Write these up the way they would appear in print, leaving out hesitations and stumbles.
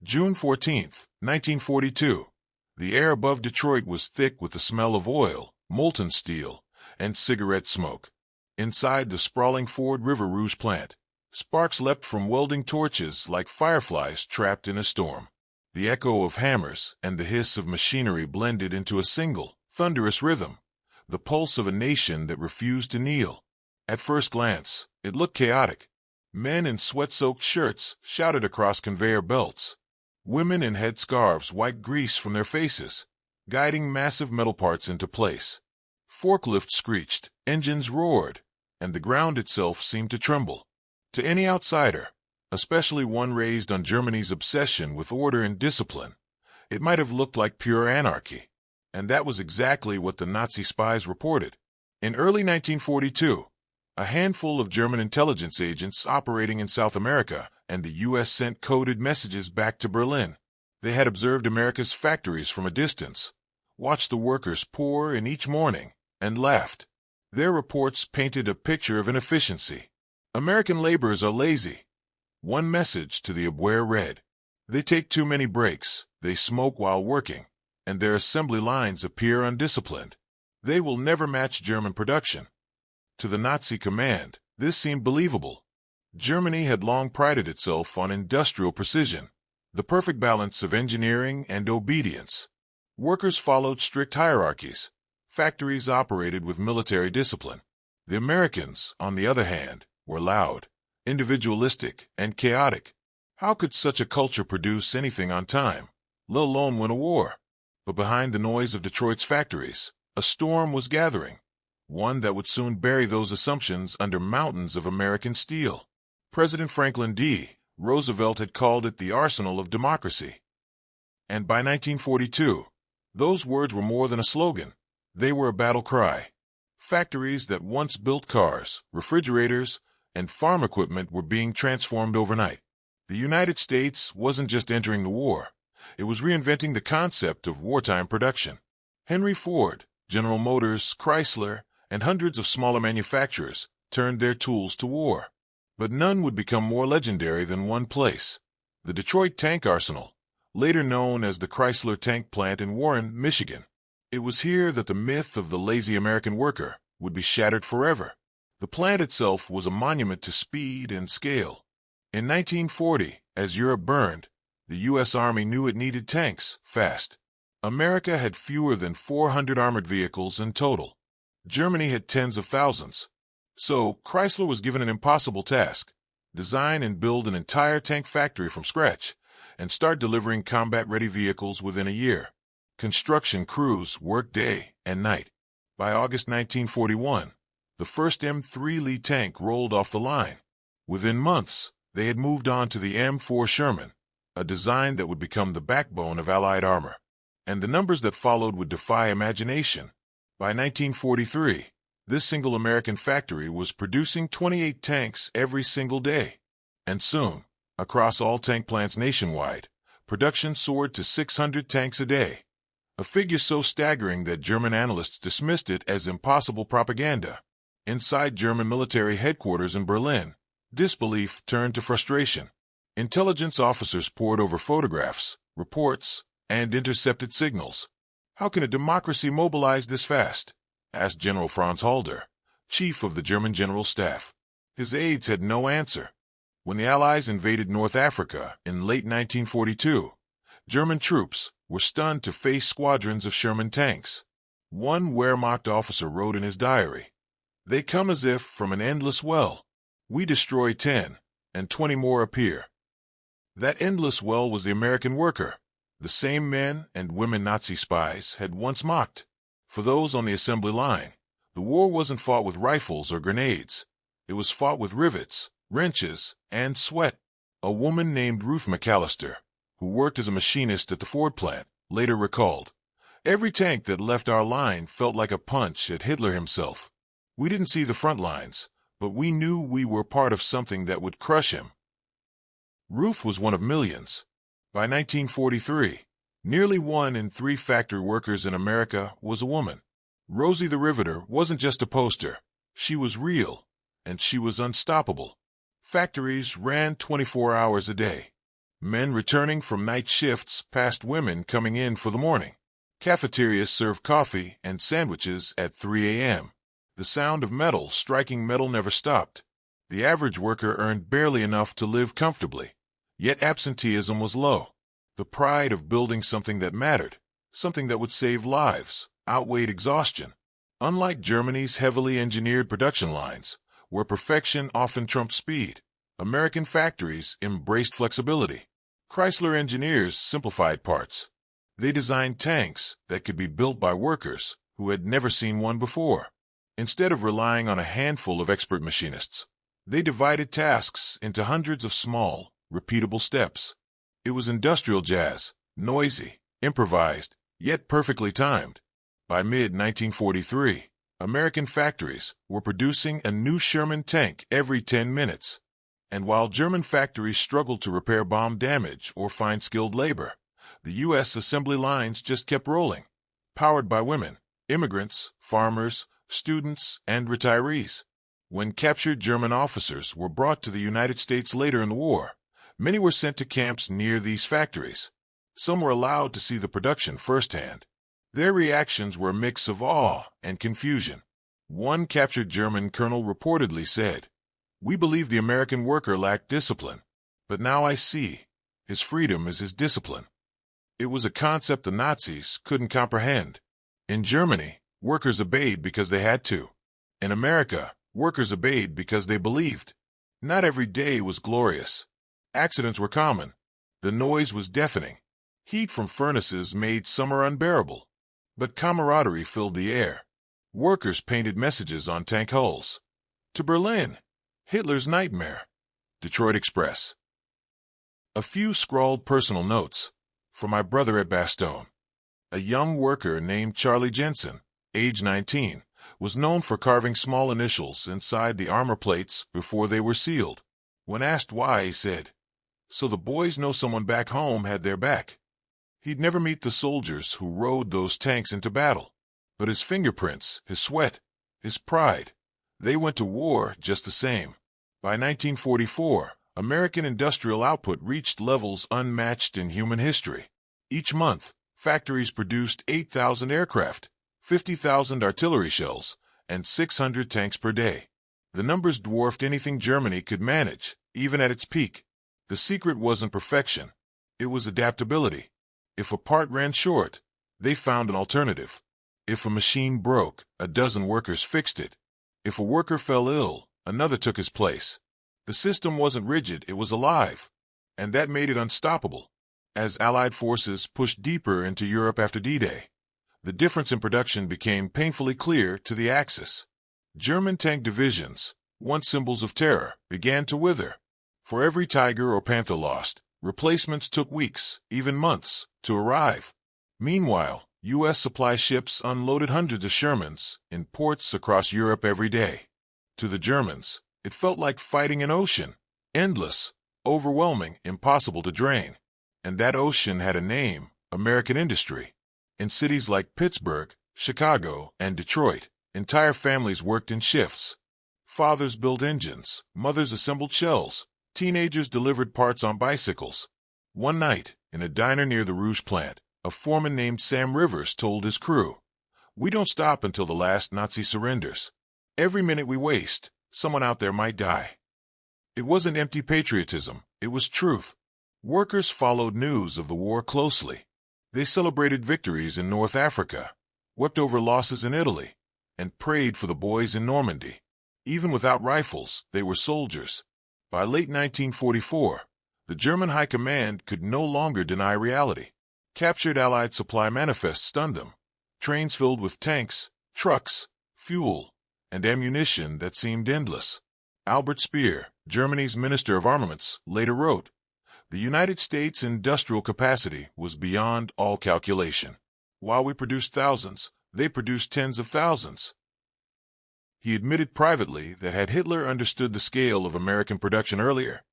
June 14, 1942. The air above Detroit was thick with the smell of oil, molten steel, and cigarette smoke. Inside the sprawling Ford River Rouge plant, sparks leapt from welding torches like fireflies trapped in a storm. The echo of hammers and the hiss of machinery blended into a single, thunderous rhythm, the pulse of a nation that refused to kneel. At first glance, it looked chaotic. Men in sweat-soaked shirts shouted across conveyor belts. Women in headscarves wiped grease from their faces, guiding massive metal parts into place. Forklifts screeched, engines roared, and the ground itself seemed to tremble. To any outsider, especially one raised on Germany's obsession with order and discipline, it might have looked like pure anarchy. And that was exactly what the Nazi spies reported. In early 1942, a handful of German intelligence agents operating in South America and the U.S. sent coded messages back to Berlin. They had observed America's factories from a distance, watched the workers pour in each morning, and laughed. Their reports painted a picture of inefficiency. American laborers are lazy. One message to the Abwehr read, "They take too many breaks, they smoke while working, and their assembly lines appear undisciplined. They will never match German production." To the Nazi command, this seemed believable. Germany had long prided itself on industrial precision, the perfect balance of engineering and obedience. Workers followed strict hierarchies. Factories operated with military discipline. The Americans, on the other hand, were loud, individualistic, and chaotic. How could such a culture produce anything on time, let alone win a war? But behind the noise of Detroit's factories, a storm was gathering, one that would soon bury those assumptions under mountains of American steel. President Franklin D. Roosevelt had called it the arsenal of democracy. And by 1942, those words were more than a slogan. They were a battle cry. Factories that once built cars, refrigerators, and farm equipment were being transformed overnight. The United States wasn't just entering the war. It was reinventing the concept of wartime production. Henry Ford, General Motors, Chrysler, and hundreds of smaller manufacturers turned their tools to war. But none would become more legendary than one place: the Detroit Tank Arsenal, later known as the Chrysler Tank Plant in Warren, Michigan. It was here that the myth of the lazy American worker would be shattered forever. The plant itself was a monument to speed and scale. In 1940, as Europe burned, the U.S. Army knew it needed tanks fast. America had fewer than 400 armored vehicles in total. Germany had tens of thousands. So Chrysler was given an impossible task: design and build an entire tank factory from scratch and start delivering combat-ready vehicles within a year. Construction crews worked day and night. By August 1941, the first M3 Lee tank rolled off the line. Within months, they had moved on to the M4 Sherman, a design that would become the backbone of Allied armor. And the numbers that followed would defy imagination. By 1943, this single American factory was producing 28 tanks every single day. And soon, across all tank plants nationwide, production soared to 600 tanks a day. A figure so staggering that German analysts dismissed it as impossible propaganda. Inside German military headquarters in Berlin, disbelief turned to frustration. Intelligence officers pored over photographs, reports, and intercepted signals. "How can a democracy mobilize this fast?" asked General Franz Halder, chief of the German General Staff. His aides had no answer. When the Allies invaded North Africa in late 1942, German troops were stunned to face squadrons of Sherman tanks. One Wehrmacht officer wrote in his diary, "They come as if from an endless well. We destroy 10, and 20 more appear." That endless well was the American worker, the same men and women Nazi spies had once mocked. For those on the assembly line, the war wasn't fought with rifles or grenades. It was fought with rivets, wrenches, and sweat. A woman named Ruth McAllister, who worked as a machinist at the Ford plant, later recalled, "Every tank that left our line felt like a punch at Hitler himself. We didn't see the front lines, but we knew we were part of something that would crush him." Ruth was one of millions. By 1943, nearly 1 in 3 factory workers in America was a woman. Rosie the Riveter wasn't just a poster. She was real, and she was unstoppable. Factories ran 24 hours a day. Men returning from night shifts passed women coming in for the morning. Cafeterias served coffee and sandwiches at 3 a.m. The sound of metal striking metal never stopped. The average worker earned barely enough to live comfortably, yet absenteeism was low. The pride of building something that mattered, something that would save lives, outweighed exhaustion. Unlike Germany's heavily engineered production lines, where perfection often trumped speed, American factories embraced flexibility. Chrysler engineers simplified parts. They designed tanks that could be built by workers who had never seen one before. Instead of relying on a handful of expert machinists, they divided tasks into hundreds of small, repeatable steps. It was industrial jazz, noisy, improvised, yet perfectly timed. By mid-1943, American factories were producing a new Sherman tank every 10 minutes. And while German factories struggled to repair bomb damage or find skilled labor, the U.S. assembly lines just kept rolling, powered by women, immigrants, farmers, students, and retirees. When captured German officers were brought to the United States later in the war, many were sent to camps near these factories. Some were allowed to see the production firsthand. Their reactions were a mix of awe and confusion. One captured German colonel reportedly said, "We believe the American worker lacked discipline, but now I see his freedom is his discipline." It was a concept the Nazis couldn't comprehend. In Germany, workers obeyed because they had to. In America, workers obeyed because they believed. Not every day was glorious. Accidents were common. The noise was deafening. Heat from furnaces made summer unbearable. But camaraderie filled the air. Workers painted messages on tank hulls. To Berlin, Hitler's nightmare. Detroit Express. A few scrawled personal notes. For my brother at Bastogne. A young worker named Charlie Jensen, age 19, was known for carving small initials inside the armor plates before they were sealed. When asked why, he said, "So the boys know someone back home had their back." He'd never meet the soldiers who rode those tanks into battle. But his fingerprints, his sweat, his pride, they went to war just the same. By 1944, American industrial output reached levels unmatched in human history. Each month, factories produced 8,000 aircraft, 50,000 artillery shells, and 600 tanks per day. The numbers dwarfed anything Germany could manage, even at its peak. The secret wasn't perfection. It was adaptability. If a part ran short, they found an alternative. If a machine broke, a dozen workers fixed it. If a worker fell ill, another took his place. The system wasn't rigid, it was alive. And that made it unstoppable. As Allied forces pushed deeper into Europe after D-Day, the difference in production became painfully clear to the Axis. German tank divisions, once symbols of terror, began to wither. For every Tiger or Panther lost, replacements took weeks, even months, to arrive. Meanwhile, U.S. supply ships unloaded hundreds of Shermans in ports across Europe every day. To the Germans, it felt like fighting an ocean, endless, overwhelming, impossible to drain. And that ocean had a name, American industry. In cities like Pittsburgh, Chicago, and Detroit, entire families worked in shifts. Fathers built engines, mothers assembled shells, teenagers delivered parts on bicycles. One night, in a diner near the Rouge plant, a foreman named Sam Rivers told his crew, "We don't stop until the last Nazi surrenders. Every minute we waste, someone out there might die." It wasn't empty patriotism, it was truth. Workers followed news of the war closely. They celebrated victories in North Africa, wept over losses in Italy, and prayed for the boys in Normandy. Even without rifles, they were soldiers. By late 1944, the German High Command could no longer deny reality. Captured Allied supply manifests stunned them. Trains filled with tanks, trucks, fuel, and ammunition that seemed endless. Albert Speer, Germany's Minister of Armaments, later wrote, "The United States' industrial capacity was beyond all calculation. While we produced thousands, they produced tens of thousands." He admitted privately that had Hitler understood the scale of American production earlier,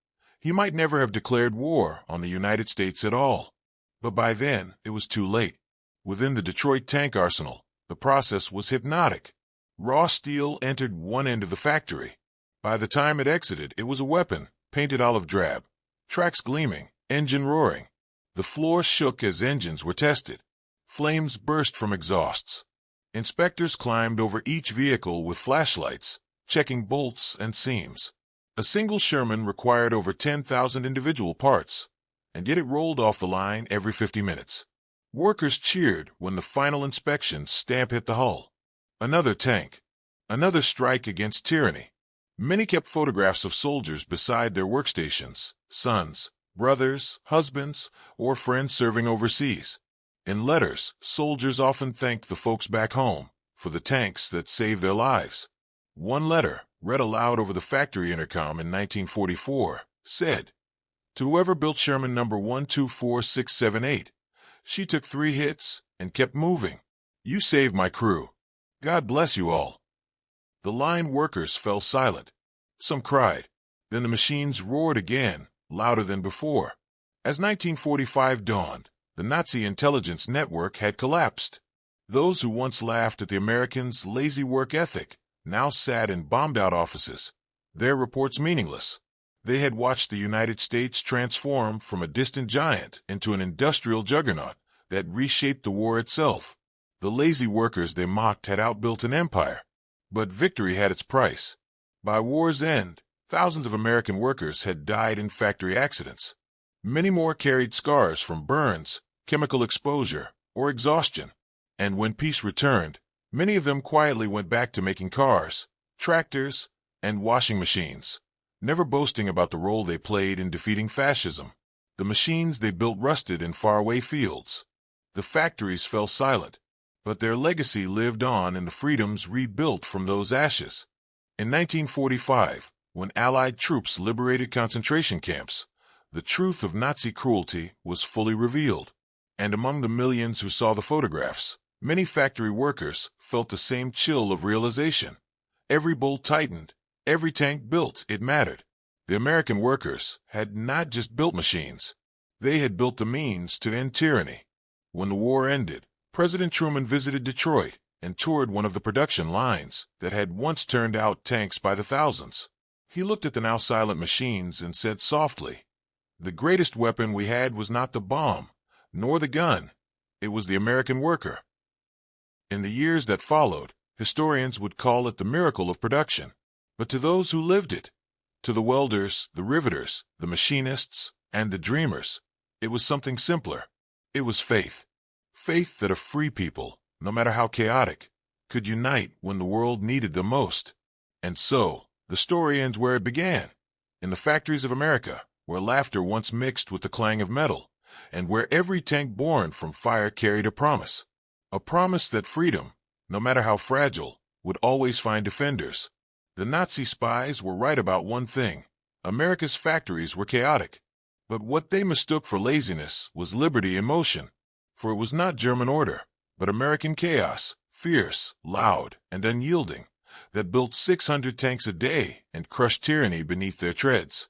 he might never have declared war on the United States at all. But by then, it was too late. Within the Detroit tank arsenal, the process was hypnotic. Raw steel entered one end of the factory. By the time it exited, it was a weapon, painted olive drab, tracks gleaming, Engine roaring. The floor shook as engines were tested. Flames burst from exhausts. Inspectors climbed over each vehicle with flashlights, checking bolts and seams. A single Sherman required over 10,000 individual parts, and yet it rolled off the line every 50 minutes. Workers cheered when the final inspection stamp hit the hull. Another tank. Another strike against tyranny. Many kept photographs of soldiers beside their workstations, sons, brothers, husbands, or friends serving overseas. In letters, soldiers often thanked the folks back home for the tanks that saved their lives. One letter, read aloud over the factory intercom in 1944, said, "To whoever built Sherman number 124678, she took 3 hits and kept moving. You saved my crew. God bless you all." The line workers fell silent. Some cried. Then the machines roared again, louder than before. As 1945 dawned, the Nazi intelligence network had collapsed. Those who once laughed at the Americans' lazy work ethic now sat in bombed-out offices, their reports meaningless. They had watched the United States transform from a distant giant into an industrial juggernaut that reshaped the war itself. The lazy workers they mocked had outbuilt an empire. But victory had its price. By war's end, thousands of American workers had died in factory accidents. Many more carried scars from burns, chemical exposure, or exhaustion. And when peace returned, many of them quietly went back to making cars, tractors, and washing machines, never boasting about the role they played in defeating fascism. The machines they built rusted in faraway fields. The factories fell silent, but their legacy lived on in the freedoms rebuilt from those ashes. In 1945, when Allied troops liberated concentration camps, the truth of Nazi cruelty was fully revealed. And among the millions who saw the photographs, many factory workers felt the same chill of realization. Every bolt tightened, every tank built, it mattered. The American workers had not just built machines. They had built the means to end tyranny. When the war ended, President Truman visited Detroit and toured one of the production lines that had once turned out tanks by the thousands. He looked at the now silent machines and said softly, "The greatest weapon we had was not the bomb, nor the gun. It was the American worker." In the years that followed, historians would call it the miracle of production. But to those who lived it, to the welders, the riveters, the machinists, and the dreamers, it was something simpler. It was faith. Faith that a free people, no matter how chaotic, could unite when the world needed them most. And so, the story ends where it began, in the factories of America, where laughter once mixed with the clang of metal, and where every tank born from fire carried a promise that freedom, no matter how fragile, would always find defenders. The Nazi spies were right about one thing: America's factories were chaotic. But what they mistook for laziness was liberty in motion. For it was not German order, but American chaos, fierce, loud, and unyielding, that built 600 tanks a day and crushed tyranny beneath their treads.